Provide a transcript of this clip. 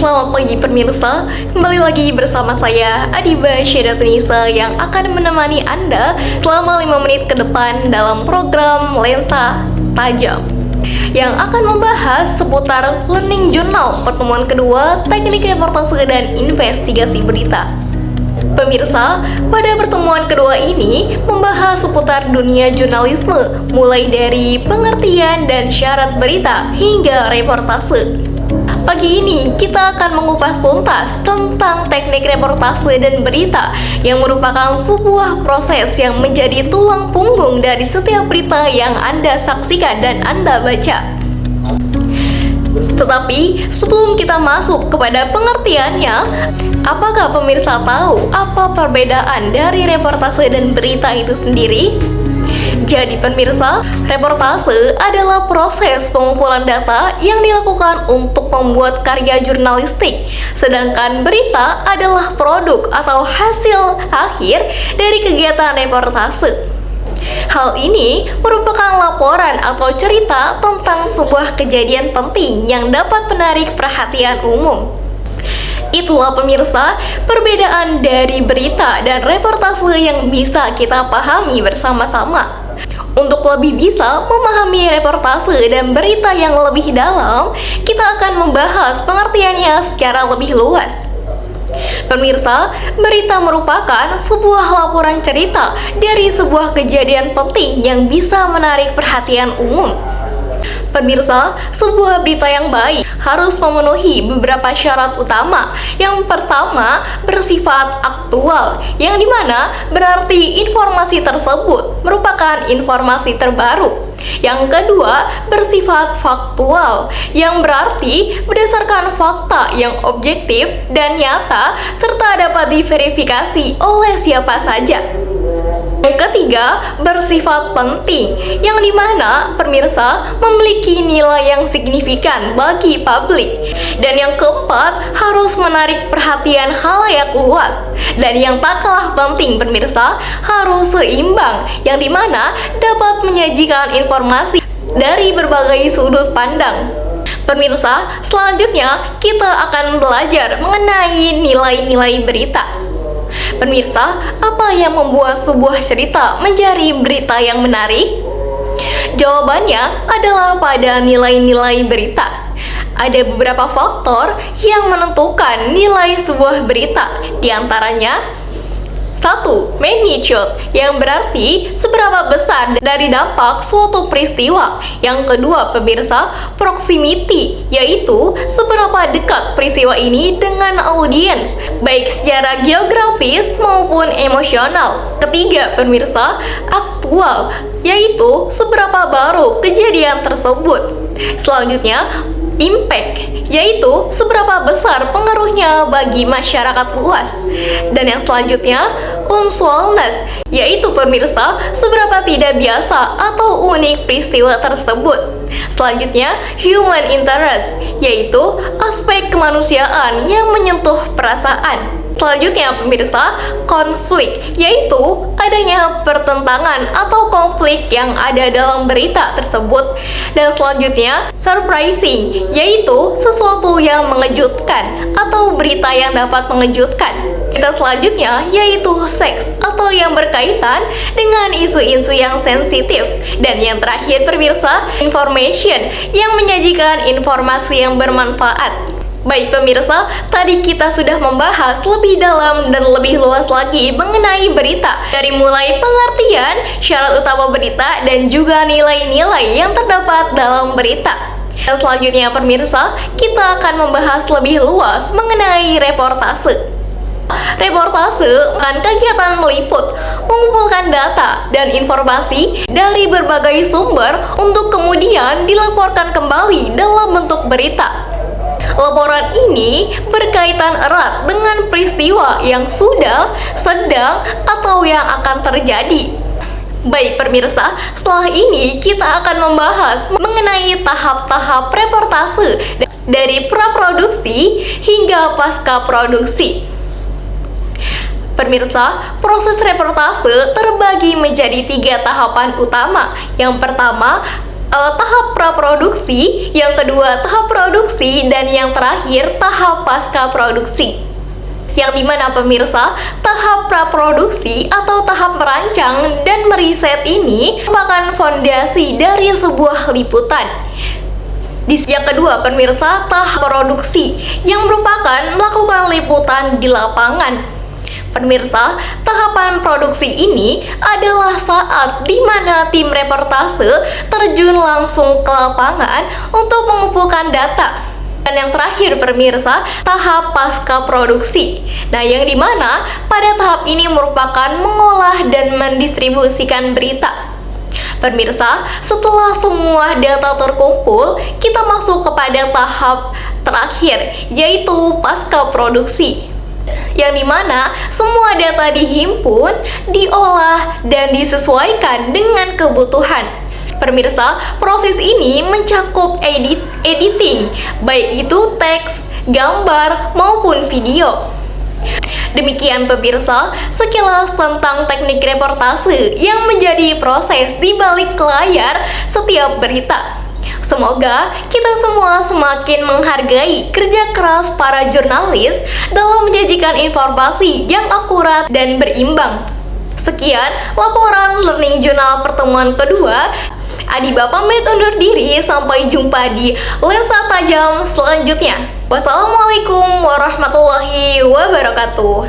Selamat pagi pemirsa, kembali lagi bersama saya Adiba Syedatunisa yang akan menemani Anda selama 5 menit ke depan dalam program Lensa Tajam yang akan membahas seputar Learning Journal pertemuan kedua teknik reportase dan investigasi berita. Pemirsa, pada pertemuan kedua ini membahas seputar dunia jurnalisme, mulai dari pengertian dan syarat berita hingga reportase. Pagi ini kita akan mengupas tuntas tentang teknik reportase dan berita yang merupakan sebuah proses yang menjadi tulang punggung dari setiap berita yang Anda saksikan dan Anda baca. Tetapi sebelum kita masuk kepada pengertiannya, apakah pemirsa tahu apa perbedaan dari reportase dan berita itu sendiri? Jadi pemirsa, reportase adalah proses pengumpulan data yang dilakukan untuk membuat karya jurnalistik, sedangkan berita adalah produk atau hasil akhir dari kegiatan reportase. Hal ini merupakan laporan atau cerita tentang sebuah kejadian penting yang dapat menarik perhatian umum. Itulah pemirsa, perbedaan dari berita dan reportase yang bisa kita pahami bersama-sama. Untuk lebih bisa memahami reportase dan berita yang lebih dalam, kita akan membahas pengertiannya secara lebih luas. Pemirsa, berita merupakan sebuah laporan cerita dari sebuah kejadian penting yang bisa menarik perhatian umum. Pemirsa, sebuah berita yang baik harus memenuhi beberapa syarat utama. Yang pertama, bersifat aktual, yang dimana berarti informasi tersebut merupakan informasi terbaru. Yang kedua, bersifat faktual, yang berarti berdasarkan fakta yang objektif dan nyata serta dapat diverifikasi oleh siapa saja. Yang ketiga, bersifat penting, yang dimana pemirsa memiliki nilai yang signifikan bagi publik. Dan yang keempat, harus menarik perhatian khalayak luas. Dan yang tak kalah penting pemirsa, harus seimbang, yang dimana dapat menyajikan informasi dari berbagai sudut pandang. Pemirsa, selanjutnya kita akan belajar mengenai nilai-nilai berita. Pemirsa, apa yang membuat sebuah cerita menjadi berita yang menarik? Jawabannya adalah pada nilai-nilai berita. Ada beberapa faktor yang menentukan nilai sebuah berita. Di antaranya, 1. Magnitude, yang berarti seberapa besar dari dampak suatu peristiwa. Yang kedua, pemirsa, proximity, yaitu seberapa dekat peristiwa ini dengan audiens, baik secara geografis maupun emosional. Ketiga, pemirsa, aktual, yaitu seberapa baru kejadian tersebut. Selanjutnya, impact, yaitu seberapa besar pengaruhnya bagi masyarakat luas. Dan yang selanjutnya, unusualness, yaitu pemirsa seberapa tidak biasa atau unik peristiwa tersebut. Selanjutnya, human interest, yaitu aspek kemanusiaan yang menyentuh perasaan. Selanjutnya pemirsa, konflik, yaitu adanya pertentangan atau konflik yang ada dalam berita tersebut. Dan selanjutnya, surprising, yaitu sesuatu yang mengejutkan atau berita yang dapat mengejutkan. Kita selanjutnya yaitu seks atau yang berkaitan dengan isu-isu yang sensitif. Dan yang terakhir pemirsa, information, yang menyajikan informasi yang bermanfaat. Baik pemirsa, tadi kita sudah membahas lebih dalam dan lebih luas lagi mengenai berita, dari mulai pengertian, syarat utama berita, dan juga nilai-nilai yang terdapat dalam berita. Dan selanjutnya pemirsa, kita akan membahas lebih luas mengenai reportase. Reportase akan kegiatan meliput, mengumpulkan data dan informasi dari berbagai sumber untuk kemudian dilaporkan kembali dalam bentuk berita. Laporan ini berkaitan erat dengan peristiwa yang sudah, sedang, atau yang akan terjadi. Baik pemirsa, setelah ini kita akan membahas mengenai tahap-tahap reportase dari praproduksi hingga pasca produksi. Pemirsa, proses reportase terbagi menjadi 3 tahapan utama. Yang pertama, tahap praproduksi, yang kedua tahap produksi, dan yang terakhir tahap pasca produksi. Yang dimana pemirsa, tahap praproduksi atau tahap merancang dan meriset ini merupakan fondasi dari sebuah liputan. Yang kedua pemirsa, tahap produksi yang merupakan melakukan liputan di lapangan. Pemirsa, tahapan produksi ini adalah saat di mana tim reportase terjun langsung ke lapangan untuk mengumpulkan data. Dan yang terakhir pemirsa, tahap pasca produksi. Nah, yang dimana pada tahap ini merupakan mengolah dan mendistribusikan berita. Pemirsa, setelah semua data terkumpul, kita masuk kepada tahap terakhir, yaitu pasca produksi. Yang dimana semua data dihimpun, diolah, dan disesuaikan dengan kebutuhan. Pemirsa, proses ini mencakup editing, baik itu teks, gambar, maupun video. Demikian pemirsa, sekilas tentang teknik reportase yang menjadi proses di balik layar setiap berita. Semoga kita semua semakin menghargai kerja keras para jurnalis dalam menyajikan informasi yang akurat dan berimbang. Sekian laporan Learning Journal pertemuan kedua. Adiba pamit undur diri, sampai jumpa di lensa tajam selanjutnya. Wassalamualaikum warahmatullahi wabarakatuh.